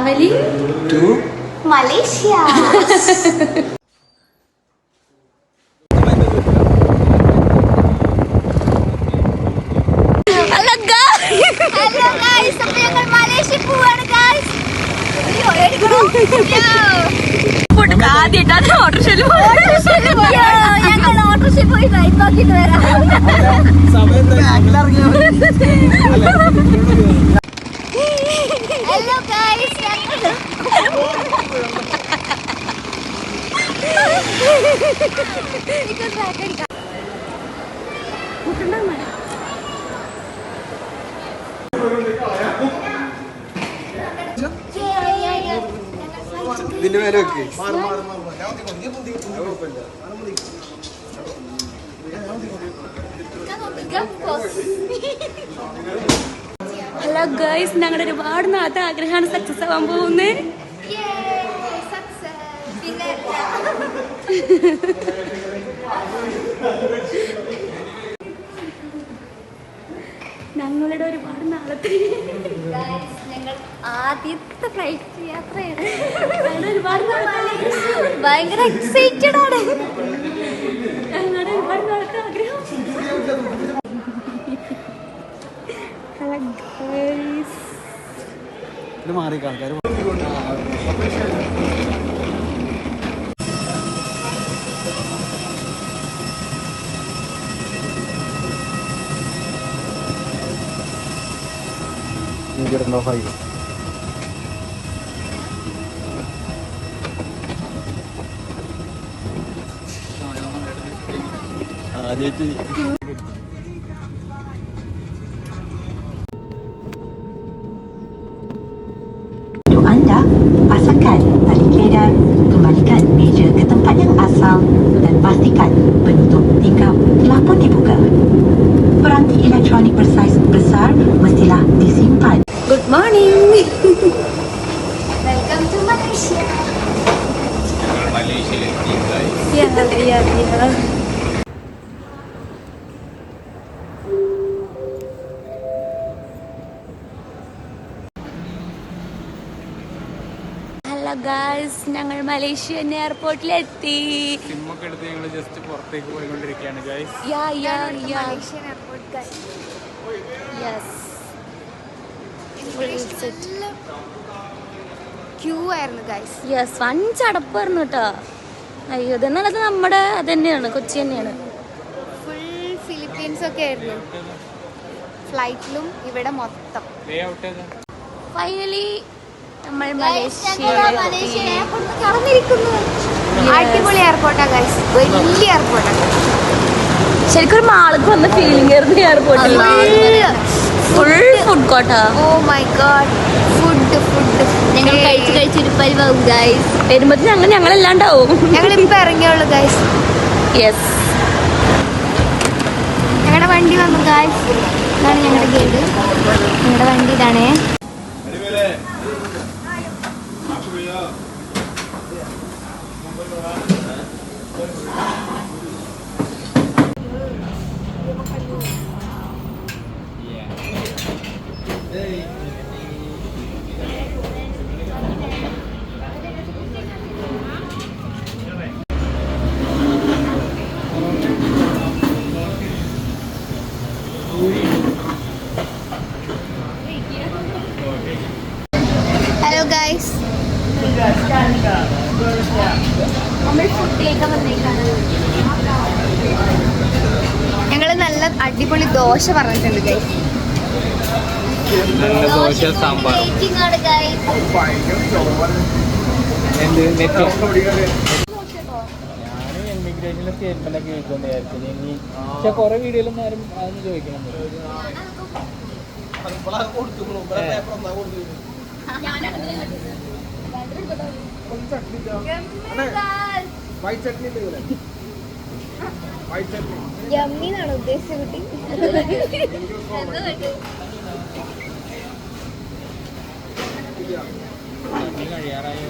traveling to Malaysia. Hello guys, sampai ഞങ്ങൾ Malaysia പോവാണ് guys. ആദ്യമായിട്ടാണ് ഓട്ടോറിക്ഷയിൽ ഞങ്ങൾ ഓട്ടോറിക്ഷയിൽ പോയി ഡ്രൈവ് ആക്കിയിട്ട് വരാം. ഹലോ ഗൈസ്, ഇതിന്റെ മേലെ വെക്ക്. ഹലോ ഗൈസ്, ഞങ്ങളുടെ ഒരുപാട് നാളത്തെ ആഗ്രഹമാണ് സക്സസ് ആവാൻ പോകുന്നത്. ഞങ്ങളുടെ ഒരുപാട് നാളത്തെ ഞങ്ങൾ ആദ്യത്തെ ഫ്ലൈറ്റ് യാത്രയാണ്. ഒരുപാട് ഭയങ്കര എക്സൈറ്റഡ് ആണ്. ഞങ്ങളുടെ ഒരുപാട് നാളത്തെ ആഗ്രഹം. മാറി ആൾക്കാർ Anda, pasangkan tali kedan, kembalikan meja ke tempat yang asal dan pastikan penutup tingkap pelapon dibuka. Peranti elektronik bersaiz besar mestilah disimpan. Good morning. Welcome to Malaysia. Malaysia guys. Yeah. Hello guys, ഞങ്ങൾ Malaysian എയർപോർട്ടിലെത്തി. സിമ്മൊക്കെ എടുത്ത് ഞങ്ങൾ just പുറത്തേക്ക് പോയിക്കൊണ്ടിരിക്കുകയാണ് guys. Malaysian airport guys. Yes. Queue ആയിരുന്നു guys. Yes, വൻ ചടപ്പായിരുന്നു കേട്ടോ. അയ്യോ, ഇതെന്നുള്ളത് നമ്മുടെ അത് തന്നെയാണ്, കൊച്ചി തന്നെയാണ്. ഫുൾ ഫിലിപ്പീൻസ് ഒക്കെ ആയിരുന്നു ഫ്ലൈറ്റിലും ഇവിടെ മൊത്തം. ഫൈനലി നമ്മൾ മലേഷ്യ എയർപോർട്ടിൽ കടന്നിരിക്കുന്നു. അടിപൊളി എയർപോർട്ടാ ഗൈസ്, വലിയ എയർപോർട്ടാണ്. ശരിക്കും ഒരു മാൾക്ക് വന്ന ഫീലിംഗ് ആയിരുന്നു എയർപോർട്ടിൽ. ഫുൾ ഫുഡ് കോർട്ടാ. ഓ മൈ ഗോഡ്, ഫുഡ് ഞങ്ങൾ കഴിച്ചൊരു പരിവാകും ഗൈസ്. വരുമ്പോ ഞങ്ങളെല്ലാണ്ടാവും. ഞങ്ങൾ ഇപ്പൊ ഇറങ്ങിയുള്ളൂ ഗൈസ്. യെസ്, ഞങ്ങളുടെ വണ്ടി വന്നു ഗൈസ്. ഇതാണ് ഞങ്ങളുടെ ഗൈഡ്. ഞങ്ങളുടെ വണ്ടി ഇതാണേ. ഹലോ ഗൈസ്, നമ്മൾ ഫുഡ് കഴിക്കാൻ വന്നേക്കാണ്. ഞങ്ങൾ നല്ല അടിപൊളി ദോശ പറഞ്ഞിട്ടുണ്ട് ഗൈസ്. നല്ല ദോശ സാമ്പാറും. ഞാൻ ഇമിഗ്രേഷനിലെ സ്റ്റേറ്റ്മെന്റ് ഒക്കെ ചോദിക്കുമെന്ന് വിചാരിച്ചു. ഇനി പക്ഷെ കുറെ വീഡിയോയിലൊന്നും ആരും അതൊന്നും ചോദിക്കണം. യമ്മീന്നാണ് ഉദ്ദേശിച്ച കുട്ടി. കഴിയാറായോ?